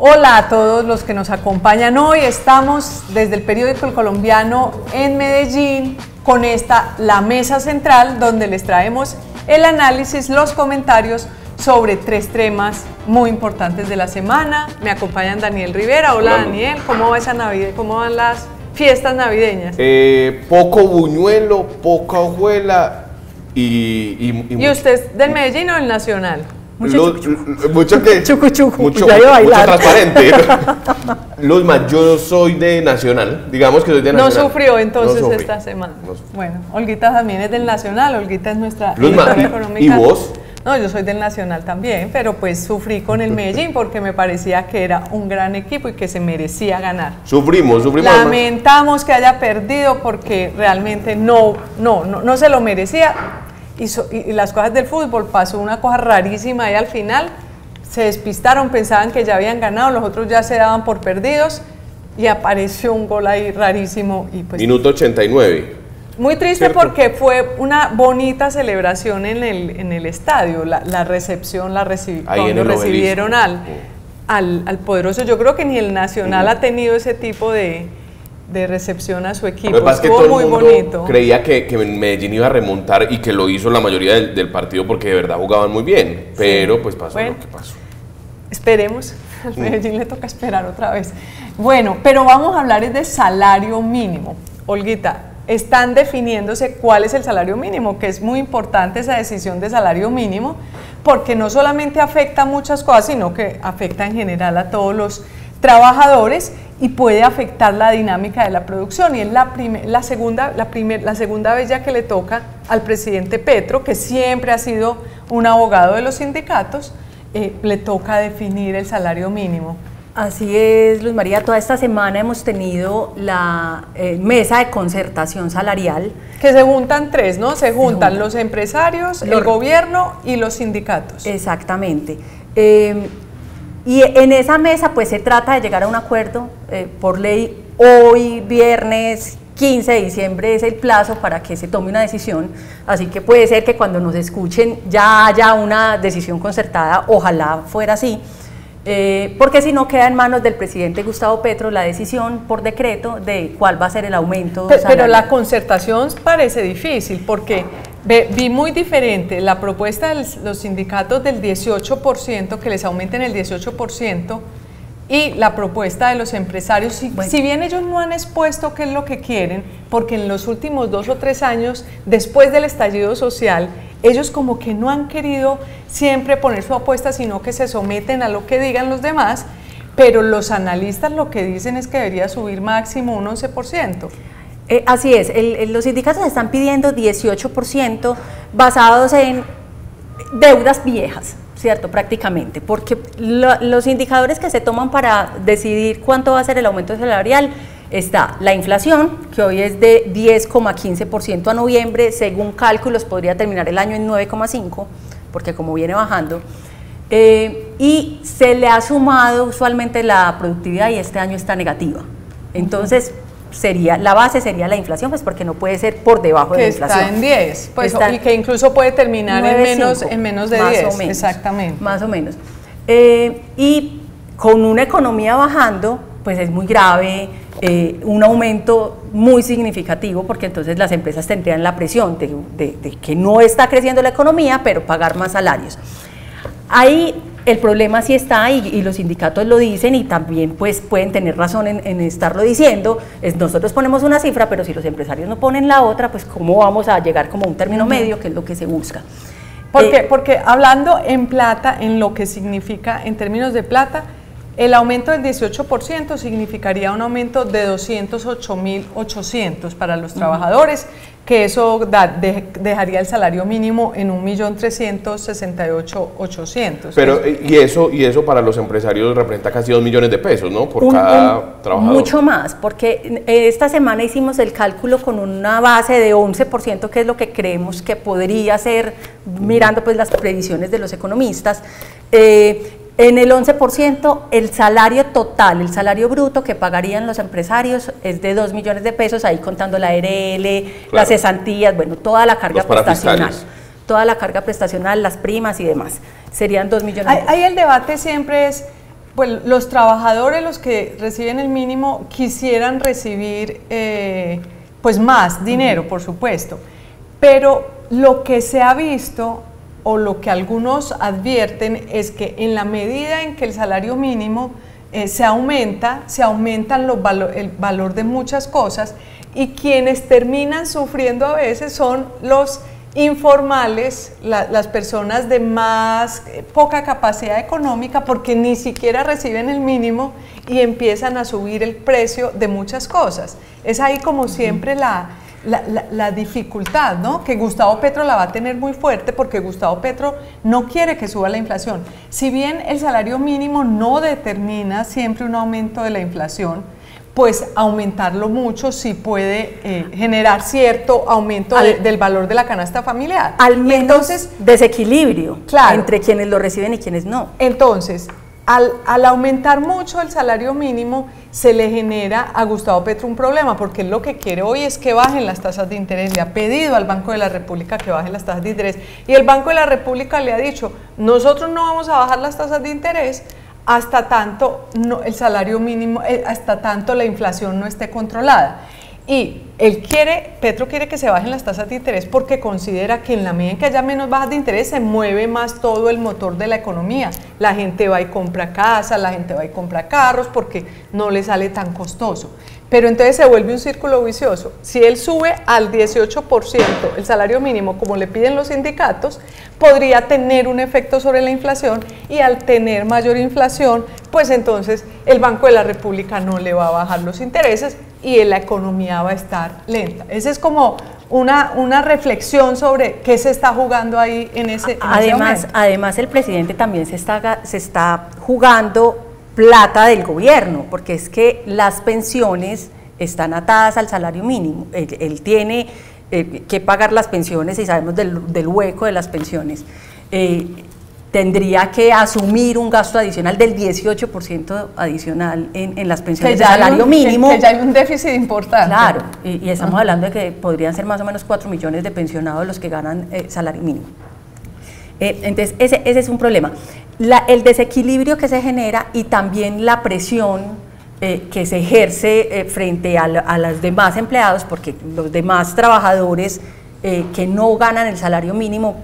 Hola a todos los que nos acompañan hoy. Estamos desde el periódico El Colombiano en Medellín con la mesa central donde les traemos el análisis, los comentarios sobre tres temas muy importantes de la semana. Me acompañan Daniel Rivera. Hola Daniel, ¿cómo va esa Navidad? ¿Cómo van las fiestas navideñas? Poco buñuelo, poca hojuela ¿Y usted es del Medellín o del Nacional? Mucho que mucho transparente. Luzma, yo soy de Nacional, digamos que soy de Nacional. No sufrió entonces esta semana. Bueno, Olguita también es del Nacional, Olguita es nuestra Luzma, económica. ¿Y vos? No, yo soy del Nacional también, pero pues sufrí con el Medellín porque me parecía que era un gran equipo y que se merecía ganar. Sufrimos. Lamentamos que haya perdido porque realmente no se lo merecía. Y las cosas del fútbol, pasó una cosa rarísima y al final se despistaron, pensaban que ya habían ganado, los otros ya se daban por perdidos y apareció un gol ahí rarísimo. Y pues, Minuto 89. Muy triste, ¿cierto? Porque fue una bonita celebración en el estadio, la recepción, cuando recibieron al poderoso. Yo creo que ni el Nacional ha tenido ese tipo de recepción a su equipo. Estuvo muy bonito. Creía que Medellín iba a remontar y que lo hizo la mayoría del partido porque de verdad jugaban muy bien, pero pues pasó lo que pasó. Esperemos, a Medellín le toca esperar otra vez. Bueno, pero vamos a hablar de salario mínimo. Olguita, están definiéndose cuál es el salario mínimo, que es muy importante esa decisión de salario mínimo, porque no solamente afecta a muchas cosas, sino que afecta en general a todos los trabajadores y puede afectar la dinámica de la producción. Y es la segunda vez ya que le toca al presidente Petro, que siempre ha sido un abogado de los sindicatos, le toca definir el salario mínimo. Así es, Luz María, toda esta semana hemos tenido la mesa de concertación salarial. Que se juntan tres, ¿no? Se juntan los empresarios, el gobierno y los sindicatos. Exactamente. Y en esa mesa pues se trata de llegar a un acuerdo. Por ley, hoy viernes 15 de diciembre es el plazo para que se tome una decisión, así que puede ser que cuando nos escuchen ya haya una decisión concertada, ojalá fuera así. Porque si no queda en manos del presidente Gustavo Petro la decisión por decreto de cuál va a ser el aumento salarial. Pero la concertación parece difícil porque vi muy diferente la propuesta de los sindicatos del 18%, que les aumenten el 18%, y la propuesta de los empresarios, si bien ellos no han expuesto qué es lo que quieren, porque en los últimos 2 o 3 años, después del estallido social, ellos como que no han querido siempre poner su apuesta, sino que se someten a lo que digan los demás, pero los analistas lo que dicen es que debería subir máximo un 11%. Así es, los sindicatos están pidiendo 18% basados en deudas viejas, ¿cierto? Prácticamente, porque los indicadores que se toman para decidir cuánto va a ser el aumento salarial está la inflación, que hoy es de 10,15% a noviembre, según cálculos podría terminar el año en 9,5%, porque como viene bajando, y se le ha sumado usualmente la productividad y este año está negativa. Entonces, la base sería la inflación, pues porque no puede ser por debajo de la inflación. Está en 10, pues, y que incluso puede terminar 9, en menos de 10, o menos, exactamente. Más o menos. Y con una economía bajando, pues es muy grave, un aumento muy significativo, porque entonces las empresas tendrían la presión de que no está creciendo la economía, pero pagar más salarios. Ahí el problema sí está, y los sindicatos lo dicen, y también pues pueden tener razón en estarlo diciendo, nosotros ponemos una cifra, pero si los empresarios no ponen la otra, pues cómo vamos a llegar como a un término medio, que es lo que se busca. Porque hablando en plata, en lo que significa en términos de plata, el aumento del 18% significaría un aumento de 208.800 para los trabajadores, que eso dejaría el salario mínimo en 1.368.800. Pero y eso para los empresarios representa casi 2 millones de pesos, ¿no? Por cada trabajador. Mucho más, porque esta semana hicimos el cálculo con una base de 11%, que es lo que creemos que podría ser, mirando pues las previsiones de los economistas. En el 11%, el salario total, el salario bruto que pagarían los empresarios es de 2 millones de pesos, ahí contando la ARL, claro, las cesantías, bueno, toda la carga prestacional. Toda la carga prestacional, las primas y demás. Serían 2 millones de pesos. Ahí el debate siempre es Pues los trabajadores, los que reciben el mínimo, quisieran recibir pues más dinero, por supuesto, pero lo que se ha visto o lo que algunos advierten es que en la medida en que el salario mínimo se aumentan el valor de muchas cosas, y quienes terminan sufriendo a veces son los informales, las personas de más poca capacidad económica, porque ni siquiera reciben el mínimo y empiezan a subir el precio de muchas cosas. Es ahí como siempre la dificultad, ¿no? Que Gustavo Petro la va a tener muy fuerte, porque Gustavo Petro no quiere que suba la inflación. Si bien el salario mínimo no determina siempre un aumento de la inflación, pues aumentarlo mucho sí puede generar cierto aumento del valor de la canasta familiar. Al menos entonces, desequilibrio, claro, entre quienes lo reciben y quienes no. Entonces, al aumentar mucho el salario mínimo, se le genera a Gustavo Petro un problema, porque él lo que quiere hoy es que bajen las tasas de interés. Le ha pedido al Banco de la República que bajen las tasas de interés, y el Banco de la República le ha dicho: nosotros no vamos a bajar las tasas de interés hasta tanto el salario mínimo, hasta tanto la inflación no esté controlada. Y Petro quiere que se bajen las tasas de interés porque considera que en la medida en que haya menos bajas de interés se mueve más todo el motor de la economía. La gente va y compra casas, la gente va y compra carros porque no le sale tan costoso. Pero entonces se vuelve un círculo vicioso. Si él sube al 18% el salario mínimo, como le piden los sindicatos, podría tener un efecto sobre la inflación, y al tener mayor inflación, pues entonces el Banco de la República no le va a bajar los intereses y la economía va a estar lenta. Esa es como una reflexión sobre qué se está jugando ahí en ese momento. Además, el presidente también se está jugando plata del gobierno, porque es que las pensiones están atadas al salario mínimo. Él tiene que pagar las pensiones, y sabemos del hueco de las pensiones. Tendría que asumir un gasto adicional del 18% adicional en las pensiones de salario mínimo. Que ya hay un déficit importante. Claro, y estamos hablando de que podrían ser más o menos 4 millones de pensionados los que ganan salario mínimo. Entonces, ese es un problema. El desequilibrio que se genera, y también la presión que se ejerce frente a los demás empleados, porque los demás trabajadores que no ganan el salario mínimo,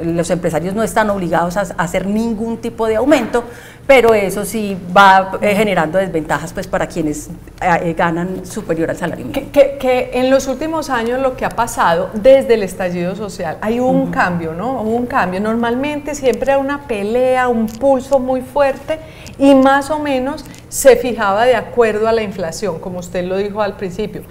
los empresarios no están obligados a hacer ningún tipo de aumento, pero eso sí va generando desventajas pues para quienes ganan superior al salario mínimo. Que en los últimos años lo que ha pasado desde el estallido social, hay un cambio, ¿no? Hubo un cambio. Normalmente siempre hay una pelea, un pulso muy fuerte, y más o menos se fijaba de acuerdo a la inflación, como usted lo dijo al principio.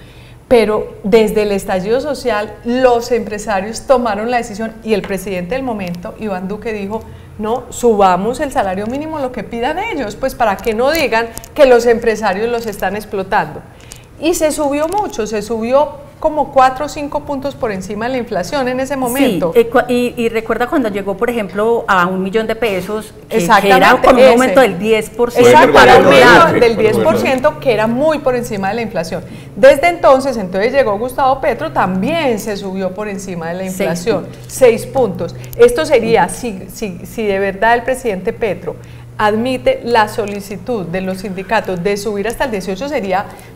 Pero desde el estallido social los empresarios tomaron la decisión, y el presidente del momento, Iván Duque, dijo: no, subamos el salario mínimo, lo que pidan ellos, pues para que no digan que los empresarios los están explotando. Y se subió mucho, se subió como 4 o 5 puntos por encima de la inflación en ese momento. Sí, y recuerda cuando llegó, por ejemplo, a 1 millón de pesos, que era como un aumento del 10%. Exacto, era un aumento del 10%, que era muy por encima de la inflación. Desde entonces llegó Gustavo Petro, también se subió por encima de la inflación, 6 puntos. Esto sería, si de verdad el presidente Petro admite la solicitud de los sindicatos de subir hasta el 18,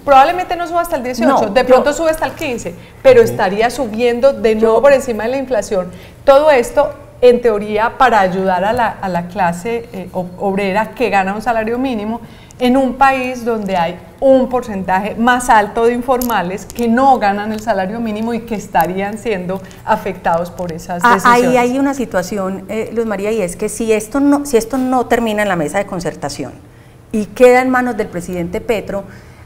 probablemente no suba hasta el 18, de pronto sube hasta el 15, pero estaría subiendo de nuevo por encima de la inflación. Todo esto, en teoría, para ayudar a la clase obrera que gana un salario mínimo, en un país donde hay un porcentaje más alto de informales que no ganan el salario mínimo y que estarían siendo afectados por esas decisiones. Ahí hay una situación, Luz María, y es que si esto no termina en la mesa de concertación y queda en manos del presidente Petro,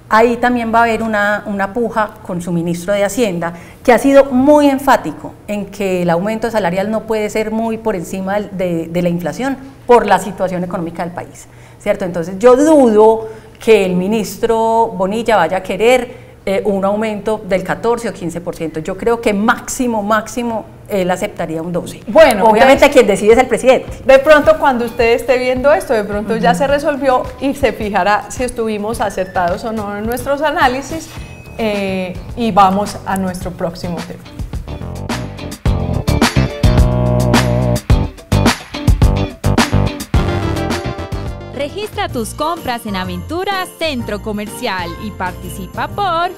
ahí también va a haber una puja con su ministro de Hacienda, que ha sido muy enfático en que el aumento salarial no puede ser muy por encima de la inflación por la situación económica del país, ¿cierto? Entonces yo dudo que el ministro Bonilla vaya a querer un aumento del 14 o 15%. Yo creo que máximo él aceptaría un 12%. Bueno, obviamente quien decide es el presidente. De pronto, cuando usted esté viendo esto, de pronto ya se resolvió y se fijará si estuvimos acertados o no en nuestros análisis, y vamos a nuestro próximo tema. Registra Realiza tus compras en Aventura Centro Comercial y participa por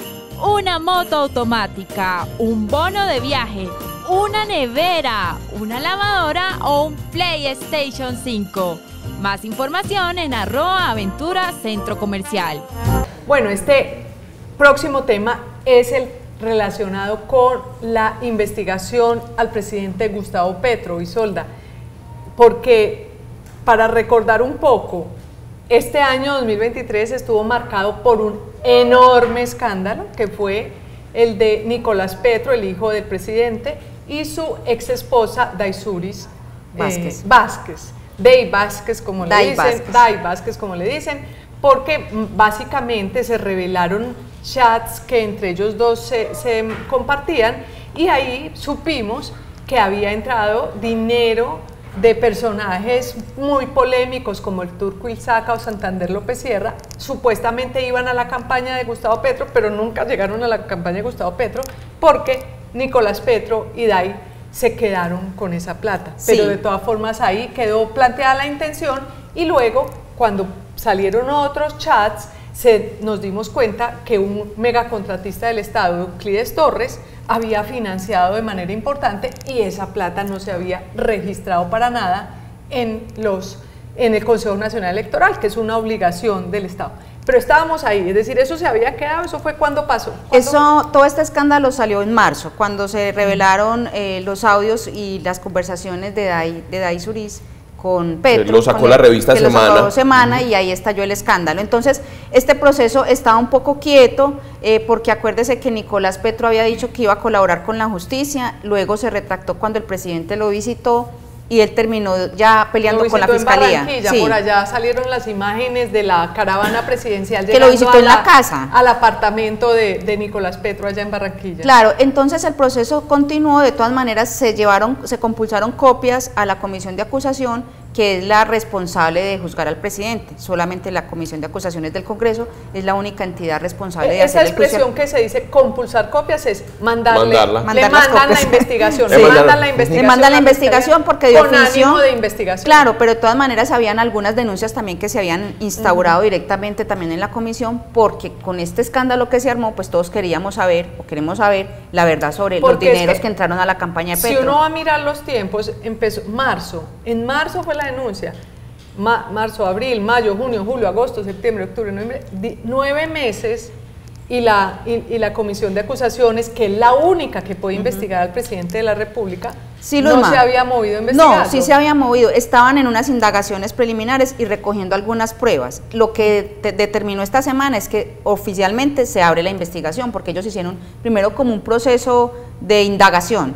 una moto automática, un bono de viaje, una nevera, una lavadora o un PlayStation 5. Más información en @Aventura Centro Comercial. Bueno, este próximo tema es el relacionado con la investigación al presidente Gustavo Petro, Isolda, porque para recordar un poco, este año 2023 estuvo marcado por un enorme escándalo que fue el de Nicolás Petro, el hijo del presidente, y su ex esposa Daysuris Vázquez, Day Vázquez como le dicen, porque básicamente se revelaron chats que entre ellos dos se compartían, y ahí supimos que había entrado dinero de personajes muy polémicos como el Turco Ilzaca o Santander López Sierra. Supuestamente iban a la campaña de Gustavo Petro, pero nunca llegaron a la campaña de Gustavo Petro porque Nicolás Petro y Day se quedaron con esa plata. Pero de todas formas ahí quedó planteada la intención, y luego cuando salieron otros chats nos dimos cuenta que un megacontratista del Estado, Euclides Torres, había financiado de manera importante, y esa plata no se había registrado para nada en el Consejo Nacional Electoral, que es una obligación del Estado. Pero estábamos ahí, es decir, eso se había quedado. ¿Eso fue cuando pasó? Todo este escándalo salió en marzo, cuando se revelaron los audios y las conversaciones de Daysuris con Petro. Lo sacó la revista Semana. Y ahí estalló el escándalo. Entonces, este proceso estaba un poco quieto, porque acuérdese que Nicolás Petro había dicho que iba a colaborar con la justicia, luego se retractó cuando el presidente lo visitó, y él terminó ya peleando con la fiscalía. Por allá salieron las imágenes de la caravana presidencial que lo visitó en la casa, al apartamento de Nicolás Petro allá en Barranquilla. Claro, entonces el proceso continuó. De todas maneras se compulsaron copias a la comisión de acusación, que es la responsable de juzgar al presidente. Solamente la Comisión de Acusaciones del Congreso es la única entidad responsable de hacer el juicio. Esa expresión que se dice compulsar copias es mandan la investigación. Le mandan la investigación porque de con oficio, ánimo de investigación. Claro, pero de todas maneras habían algunas denuncias también que se habían instaurado directamente también en la comisión, porque con este escándalo que se armó, pues todos queremos saber la verdad sobre los dineros que entraron a la campaña de Petro. Si uno va a mirar los tiempos, empezó en marzo fue la denuncia, marzo, abril, mayo, junio, julio, agosto, septiembre, octubre, noviembre, 9 meses, y la comisión de acusaciones, que es la única que puede investigar al presidente de la República, no se había movido a investigarlo. No, sí se había movido, estaban en unas indagaciones preliminares y recogiendo algunas pruebas. Lo que determinó esta semana es que oficialmente se abre la investigación, porque ellos hicieron primero como un proceso de indagación.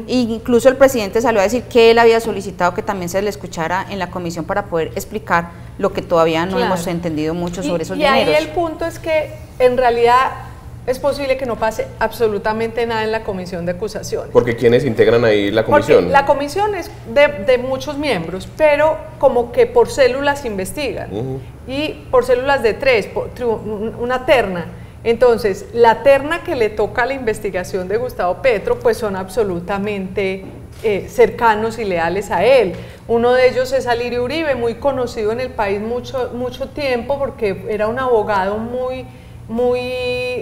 Incluso el presidente salió a decir que él había solicitado que también se le escuchara en la comisión para poder explicar lo que todavía no hemos entendido mucho sobre esos dineros. Y ahí el punto es que en realidad es posible que no pase absolutamente nada en la comisión de acusaciones. ¿Porque quiénes integran ahí la comisión? Porque la comisión es de muchos miembros, pero como que por células investigan, y por células de 3, una terna. Entonces, la terna que le toca a la investigación de Gustavo Petro, pues son absolutamente cercanos y leales a él. Uno de ellos es Alirio Uribe, muy conocido en el país mucho tiempo, porque era un abogado muy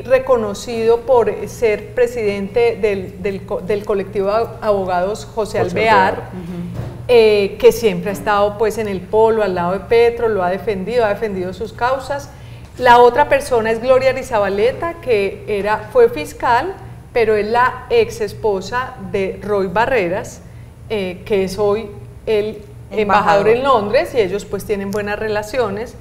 reconocido por ser presidente del colectivo de abogados José Alvear, que siempre ha estado pues en el polo al lado de Petro, lo ha defendido sus causas. La otra persona es Gloria Arizabaleta, que fue fiscal, pero es la ex esposa de Roy Barreras, que es hoy el embajador en Londres, y ellos pues tienen buenas relaciones.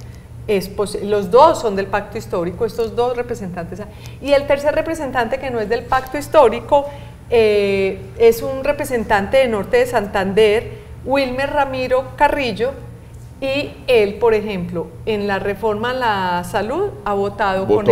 Los dos son del pacto histórico, estos dos representantes. Y el tercer representante, que no es del pacto histórico, es un representante de Norte de Santander, Wilmer Ramiro Carrillo, y él, por ejemplo, en la reforma a la salud ha votado con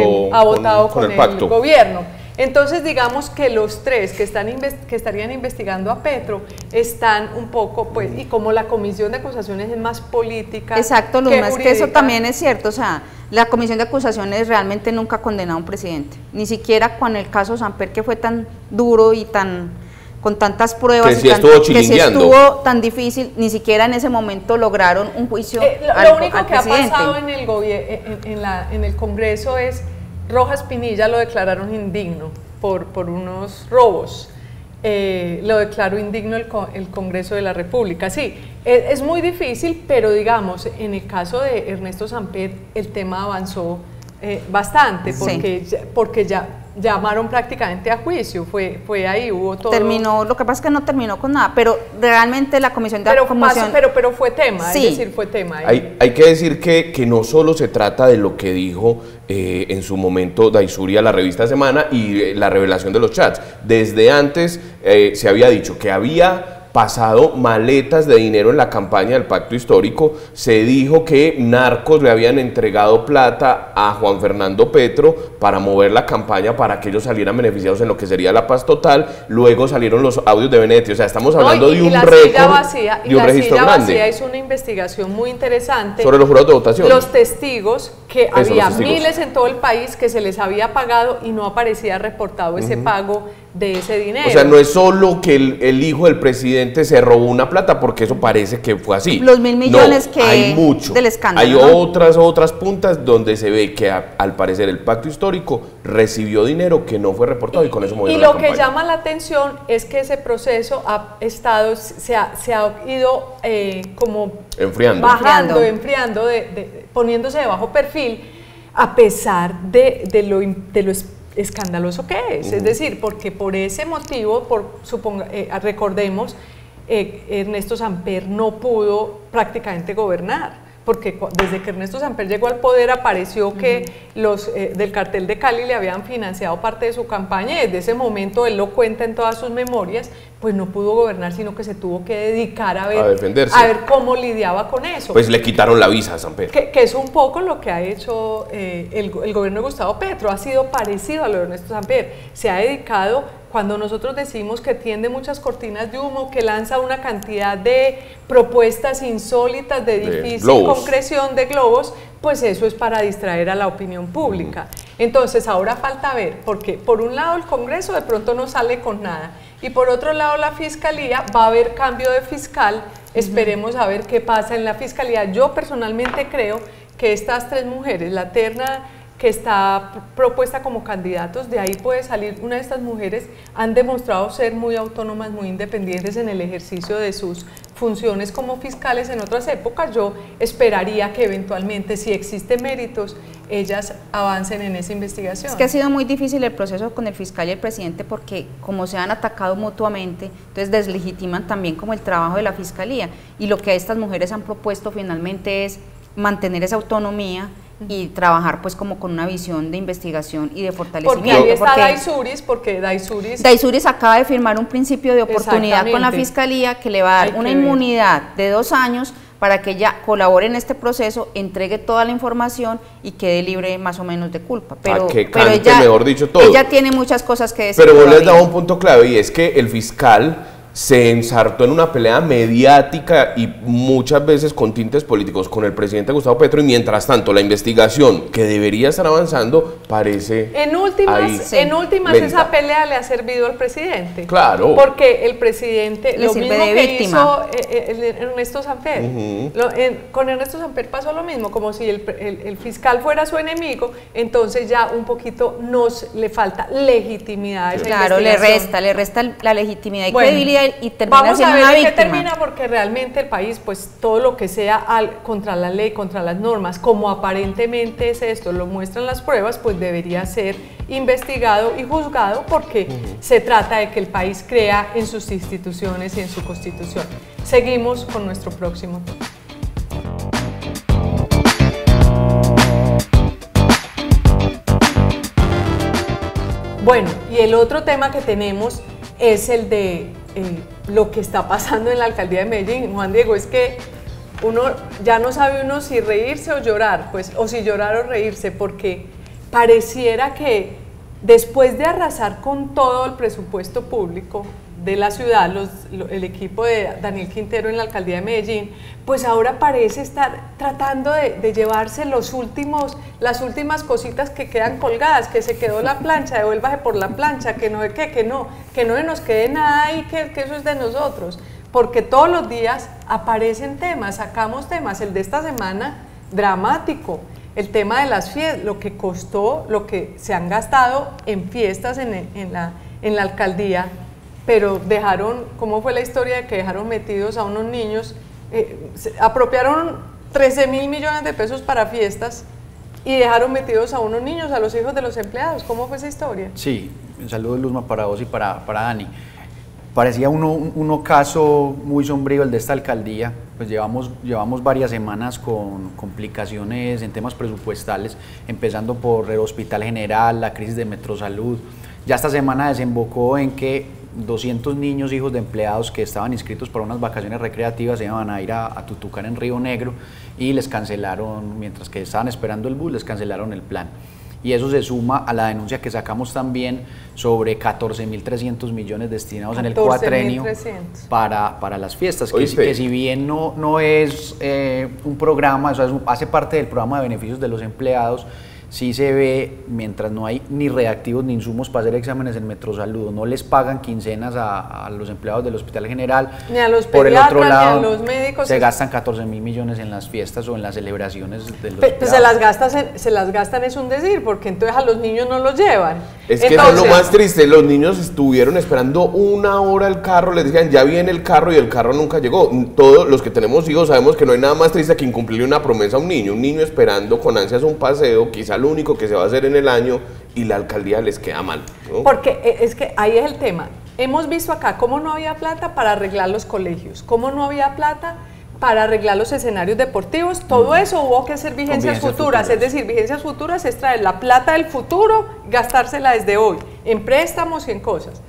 el gobierno. Entonces, digamos que los tres que estarían investigando a Petro están un poco, pues, y como la comisión de acusaciones es más política. Exacto, Luma, es que eso también es cierto. O sea, la comisión de acusaciones realmente nunca ha condenado a un presidente, ni siquiera con el caso Samper, que fue tan duro y tan con tantas pruebas, que si estuvo tan difícil, ni siquiera en ese momento lograron un juicio lo único que ha pasado en el Congreso es Rojas Pinilla lo declararon indigno por unos robos. Lo declaró indigno el Congreso de la República. Sí, es muy difícil, pero digamos, en el caso de Ernesto Samper, el tema avanzó bastante, porque ya llamaron prácticamente a juicio, fue ahí, hubo todo. Lo que pasa es que no terminó con nada, pero realmente la comisión de pero fue tema, sí. Es decir, fue tema. Ahí. Hay que decir que no solo se trata de lo que dijo en su momento Daisuri a la revista Semana y la revelación de los chats. Desde antes se había dicho que había pasado maletas de dinero en la campaña del Pacto Histórico, se dijo que narcos le habían entregado plata a Juan Fernando Petro para mover la campaña para que ellos salieran beneficiados en lo que sería la paz total, luego salieron los audios de Benedetti, o sea, estamos hablando de un récord, de un registro grande. Vacía hizo una investigación muy interesante sobre los jurados de votación. Los testigos, que había miles en todo el país que se les había pagado y no aparecía reportado ese pago de ese dinero. O sea, no es solo que el hijo del presidente se robó una plata, porque eso parece que fue así. Los 1.000 millones que hay mucho. Del escándalo. Hay otras puntas donde se ve que al parecer el Pacto Histórico recibió dinero que no fue reportado y con eso movieron la campaña. Y lo que llama la atención es que ese proceso se ha ido como enfriando, poniéndose de bajo perfil, a pesar de lo escandaloso que es. Es decir, porque por ese motivo, recordemos, Ernesto Samper no pudo prácticamente gobernar, porque desde que Ernesto Samper llegó al poder apareció que los del cartel de Cali le habían financiado parte de su campaña, y desde ese momento él lo cuenta en todas sus memorias, pues no pudo gobernar, sino que se tuvo que dedicar a defenderse, a ver cómo lidiaba con eso. Pues le quitaron la visa a Samper. Que es un poco lo que ha hecho el gobierno de Gustavo Petro, ha sido parecido a lo de Ernesto Samper, se ha dedicado. Cuando nosotros decimos que tiende muchas cortinas de humo, que lanza una cantidad de propuestas insólitas de difícil concreción de globos, pues eso es para distraer a la opinión pública. Entonces ahora falta ver, porque por un lado el Congreso de pronto no sale con nada, y por otro lado la Fiscalía, va a haber cambio de fiscal, esperemos a ver qué pasa en la Fiscalía. Yo personalmente creo que estas tres mujeres, la terna que está propuesta como candidatos, de ahí puede salir una de estas mujeres, han demostrado ser muy autónomas, muy independientes en el ejercicio de sus funciones como fiscales en otras épocas. Yo esperaría que eventualmente, si existen méritos, ellas avancen en esa investigación. Es que ha sido muy difícil el proceso con el fiscal y el presidente, porque como se han atacado mutuamente, entonces deslegitiman también como el trabajo de la Fiscalía, y lo que estas mujeres han propuesto finalmente es mantener esa autonomía y trabajar pues como con una visión de investigación y de fortalecimiento. Porque ahí está Daisuris acaba de firmar un principio de oportunidad con la Fiscalía que le va a dar una inmunidad de 2 años para que ella colabore en este proceso, entregue toda la información y quede libre más o menos de culpa. Pero ella, mejor dicho, todo. Ella tiene muchas cosas que decir. Pero vos les daba un punto clave, y es que el fiscal se ensartó en una pelea mediática y muchas veces con tintes políticos con el presidente Gustavo Petro, y mientras tanto la investigación, que debería estar avanzando, parece en últimas lenta. Esa pelea le ha servido al presidente. Claro. Porque el presidente, le lo sirve mismo de que víctima. hizo Ernesto Samper, con Ernesto Samper pasó lo mismo, como si el fiscal fuera su enemigo, entonces ya un poquito le falta legitimidad a esa investigación. le resta la legitimidad y credibilidad, y termina vamos siendo a ver una en qué víctima. termina, porque realmente el país, pues todo lo que sea contra la ley, contra las normas, como aparentemente es esto, lo muestran las pruebas, pues debería ser investigado y juzgado, porque se trata de que el país crea en sus instituciones y en su constitución. Seguimos con nuestro próximo tema. Bueno, y el otro tema que tenemos es el de lo que está pasando en la alcaldía de Medellín. Juan Diego, es que uno ya no sabe si reírse o llorar, pues, o si llorar o reírse, porque pareciera que después de arrasar con todo el presupuesto público, de la ciudad, el equipo de Daniel Quintero en la alcaldía de Medellín, pues ahora parece estar tratando de llevarse las últimas cositas que quedan colgadas, que se quedó la plancha, devuélvase por la plancha, que no nos quede nada ahí, que eso es de nosotros, porque todos los días aparecen temas, sacamos temas, el de esta semana, dramático, el tema de las fiestas, lo que costó, lo que se han gastado en fiestas en la alcaldía, pero dejaron, ¿cómo fue la historia de que dejaron metidos a unos niños? Apropiaron 13.000 millones de pesos para fiestas y dejaron metidos a unos niños, a los hijos de los empleados. ¿Cómo fue esa historia? Sí, un saludo, Luzma, para vos y para Dani. Parecía un ocaso muy sombrío el de esta alcaldía, pues llevamos varias semanas con complicaciones en temas presupuestales, empezando por el Hospital General, la crisis de Metrosalud. Ya esta semana desembocó en que 200 niños, hijos de empleados que estaban inscritos para unas vacaciones recreativas se iban a ir a Tutucán en Río Negro y les cancelaron, mientras que estaban esperando el bus, les cancelaron el plan. Y eso se suma a la denuncia que sacamos también sobre 14.300 millones destinados en el cuatrenio para las fiestas, que si bien no es un programa, o sea, hace parte del programa de beneficios de los empleados, sí se ve, mientras no hay ni reactivos ni insumos para hacer exámenes en Metrosalud, no les pagan quincenas a los empleados del Hospital General, ni a los por el otro lado, ni a los médicos, se gastan 14.000 millones en las fiestas o en las celebraciones de los pues se las gastan es un decir, porque entonces a los niños no los llevan. Es que eso es lo más triste, los niños estuvieron esperando una hora el carro, les decían ya viene el carro y el carro nunca llegó. Todos los que tenemos hijos sabemos que no hay nada más triste que incumplirle una promesa a un niño esperando con ansias un paseo, quizá lo único que se va a hacer en el año, y la alcaldía les queda mal, ¿no? Porque es que ahí es el tema. Hemos visto acá cómo no había plata para arreglar los colegios, cómo no había plata para arreglar los escenarios deportivos, todo eso hubo que hacer vigencias futuras, es decir, vigencias futuras es traer la plata del futuro, gastársela desde hoy, en préstamos y en cosas.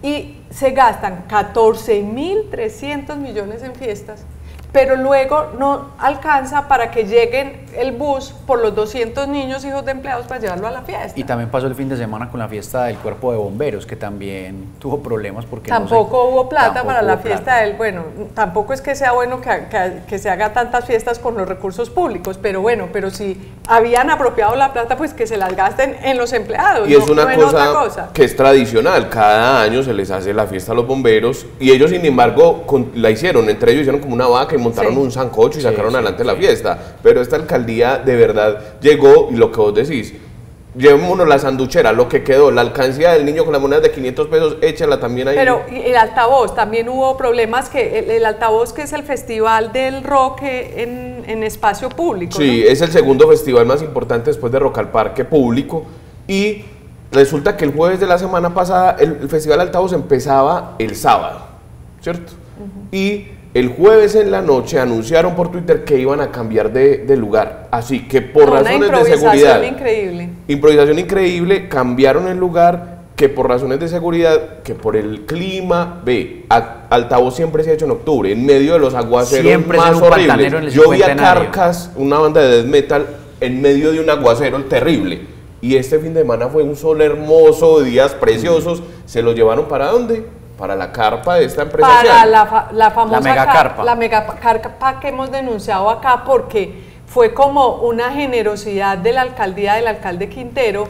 Y se gastan 14.300 millones en fiestas, pero luego no alcanza para que lleguen el bus por los 200 niños, hijos de empleados, para llevarlo a la fiesta. Y también pasó el fin de semana con la fiesta del Cuerpo de Bomberos, que también tuvo problemas porque tampoco hubo plata para la fiesta del, bueno, tampoco es que sea bueno que se haga tantas fiestas con los recursos públicos, pero bueno, pero si habían apropiado la plata, pues que se las gasten en los empleados. Y es una cosa que es tradicional, cada año se les hace la fiesta a los bomberos, y ellos sin embargo la hicieron, entre ellos hicieron como una vaca y montaron un sancocho y sacaron adelante la fiesta, pero esta alcaldía de verdad llegó, y lo que vos decís, llevémonos la sanduchera, lo que quedó, la alcancía del niño con las monedas de 500 pesos, échala también ahí. Pero el altavoz, también hubo problemas, que el altavoz, que es el festival del rock en espacio público, sí, ¿no? Es el segundo festival más importante después de Rock al Parque público, y resulta que el jueves de la semana pasada el festival altavoz empezaba el sábado, ¿cierto? Y el jueves en la noche anunciaron por Twitter que iban a cambiar de lugar, así que por razones de seguridad, improvisación increíble, cambiaron el lugar, que por razones de seguridad, que por el clima, altavoz siempre se ha hecho en octubre, en medio de los aguaceros siempre más horribles. Yo vi a Carcass, una banda de death metal, en medio de un aguacero terrible, y este fin de semana fue un sol hermoso, días preciosos. ¿Se lo llevaron para dónde? Para la carpa de esta empresa. Para la famosa megacarpa. La megacarpa que hemos denunciado acá, porque fue como una generosidad de la alcaldía, del alcalde Quintero,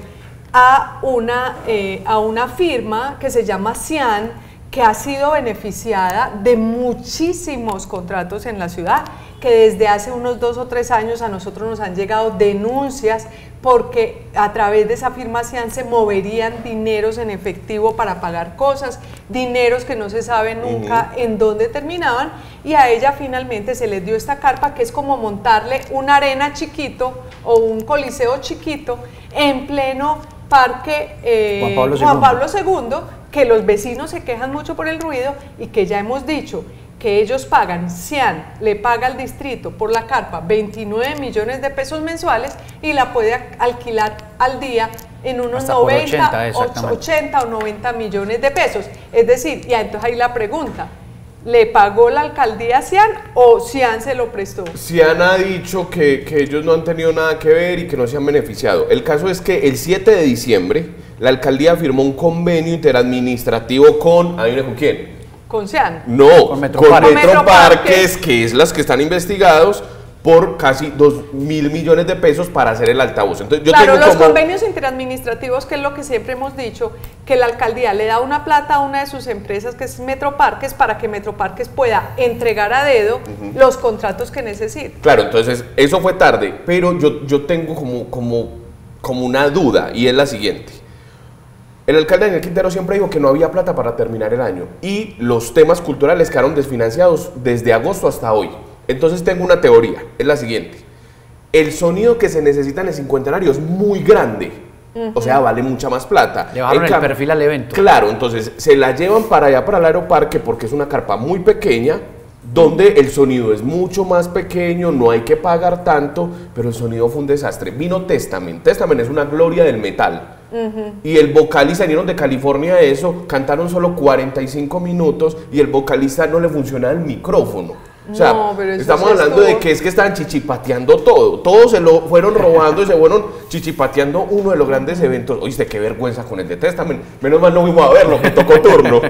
a una firma que se llama Cian, que ha sido beneficiada de muchísimos contratos en la ciudad, que desde hace unos 2 o 3 años a nosotros nos han llegado denuncias porque a través de esa firma Cian se moverían dineros en efectivo para pagar cosas, dineros que no se sabe nunca en dónde terminaban, y a ella finalmente se les dio esta carpa, que es como montarle una arena chiquito o un coliseo chiquito en pleno parque Juan Pablo II, que los vecinos se quejan mucho por el ruido, y que ya hemos dicho que ellos pagan, Cian le paga al distrito por la carpa 29 millones de pesos mensuales, y la puede alquilar al día en unos 80 o 90 millones de pesos. Es decir, y entonces ahí la pregunta, ¿le pagó la alcaldía a Cian o Cian se lo prestó? Cian ha dicho que ellos no han tenido nada que ver y que no se han beneficiado. El caso es que el 7 de diciembre la alcaldía firmó un convenio interadministrativo con, ¿adivinen con quién? Con Sean. No, Con con Metroparques. Metroparques, que es las que están investigados por casi 2.000 millones de pesos para hacer el altavoz. Entonces, yo Claro, tengo los como... convenios interadministrativos, que es lo que siempre hemos dicho, que la alcaldía le da una plata a una de sus empresas, que es Metroparques, para que Metroparques pueda entregar a dedo los contratos que necesita. Claro, entonces eso fue tarde, pero yo tengo como una duda, y es la siguiente. El alcalde Daniel Quintero siempre dijo que no había plata para terminar el año, y los temas culturales quedaron desfinanciados desde agosto hasta hoy. Entonces tengo una teoría, es la siguiente. El sonido que se necesita en el cincuentenario es muy grande, o sea, vale mucha más plata. Le bajaron el perfil al evento. Claro, entonces se la llevan para allá, para el Aeroparque, porque es una carpa muy pequeña, donde el sonido es mucho más pequeño, no hay que pagar tanto, pero el sonido fue un desastre. Vino Testament, Testament es una gloria del metal. Y el vocalista, vinieron de California eso, cantaron solo 45 minutos y el vocalista no le funcionaba el micrófono. O sea, No, pero eso estamos sí hablando de estuvo- que es que estaban chichipateando todo. Todos se lo fueron robando y se fueron chichipateando uno de los grandes eventos. Oíste, qué vergüenza con el de Testament. Menos mal no fuimos a verlo, que tocó turno.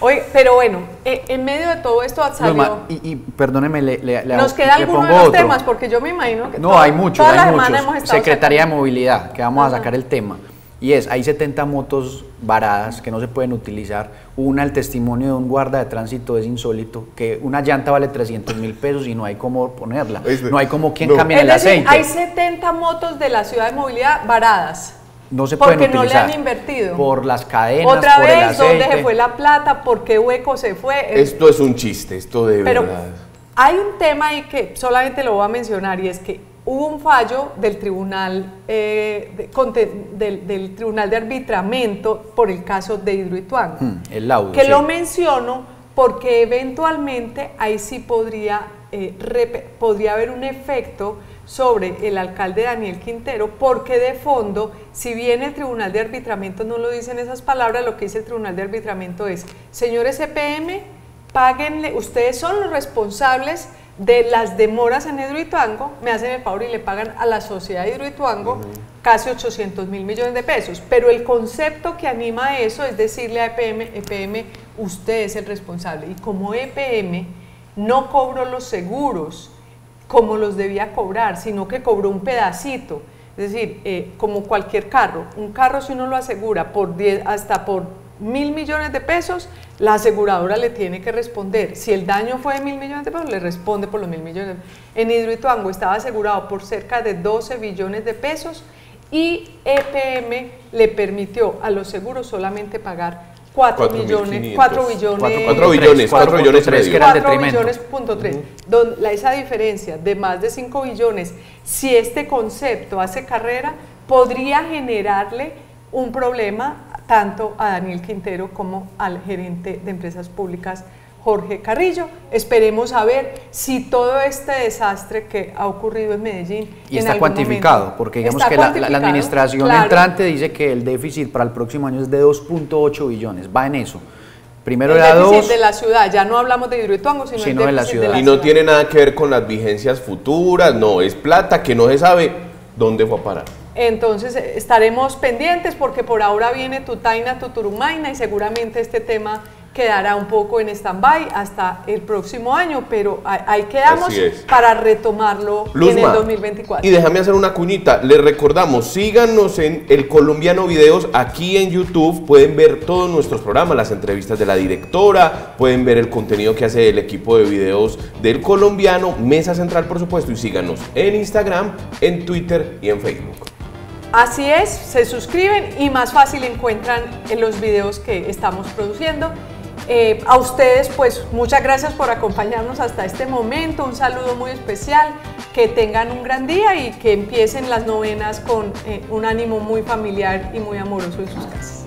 Oye, pero bueno, en medio de todo esto salió... Luzma, y perdóneme, Nos queda le alguno de pongo los otro. temas, porque yo me imagino que No, hay muchos, toda la hay semana muchos. hemos estado Secretaría de sacando. Movilidad, que vamos a sacar el tema. Y es, hay 70 motos varadas que no se pueden utilizar. Una, el testimonio de un guarda de tránsito es insólito, que una llanta vale 300.000 pesos y no hay cómo ponerla. ¿Viste? No hay como quien No. cambie Es el decir, aceite. hay 70 motos de la ciudad de movilidad varadas. No se porque pueden no le utilizar. han invertido. Por las cadenas, Otra por el vez, aceite. ¿dónde se fue la plata? ¿Por qué hueco se fue? Esto es un chiste, esto de Pero verdad. hay un tema ahí que solamente lo voy a mencionar, y es que hubo un fallo del tribunal, del tribunal de arbitramiento por el caso de Hidroituango. El laudo, Que sí. lo menciono porque eventualmente ahí sí podría haber un efecto sobre el alcalde Daniel Quintero, porque de fondo, si bien el tribunal de arbitramiento no lo dice en esas palabras, lo que dice el tribunal de arbitramiento es: señores EPM, páguenle, ustedes son los responsables de las demoras en Hidroituango, me hacen el favor y le pagan a la sociedad de Hidroituango casi 800.000 millones de pesos, pero el concepto que anima eso es decirle a EPM, usted es el responsable, y como EPM no cobró los seguros como los debía cobrar, sino que cobró un pedacito, es decir, como cualquier carro, un carro si uno lo asegura por hasta por 1.000 millones de pesos, la aseguradora le tiene que responder. Si el daño fue de 1.000 millones de pesos, le responde por los 1.000 millones. En Hidroituango estaba asegurado por cerca de 12 billones de pesos y EPM le permitió a los seguros solamente pagar 4 billones, 4 billones, 4 billones, 4 billones y 4.3, medio. que era el 4 detrimento. billones, punto 3. Esa diferencia de más de 5 billones, si este concepto hace carrera, podría generarle un problema tanto a Daniel Quintero como al gerente de empresas públicas, Jorge Carrillo. Esperemos a ver si todo este desastre que ha ocurrido en Medellín Y en está algún cuantificado, momento porque digamos está que la cuantificado, administración claro. entrante dice que el déficit para el próximo año es de 2.8 billones, va en eso. Primero El era déficit 2, de la ciudad, ya no hablamos de Hidroituango, sino Sino el de la déficit ciudad. Y no tiene nada que ver con las vigencias futuras, no, es plata que no se sabe dónde fue a parar. Entonces estaremos pendientes porque por ahora viene Tutaina, Tuturumaina, y seguramente este tema quedará un poco en stand-by hasta el próximo año, pero ahí quedamos Así es. para retomarlo en el Luzma, 2024. y déjame hacer una cuñita, les recordamos, síganos en El Colombiano Videos, aquí en YouTube pueden ver todos nuestros programas, las entrevistas de la directora, pueden ver el contenido que hace el equipo de videos del Colombiano, Mesa Central por supuesto, y síganos en Instagram, en Twitter y en Facebook. Así es, se suscriben y más fácil encuentran en los videos que estamos produciendo. A ustedes, pues muchas gracias por acompañarnos hasta este momento, un saludo muy especial, que tengan un gran día y que empiecen las novenas con un ánimo muy familiar y muy amoroso en sus casas.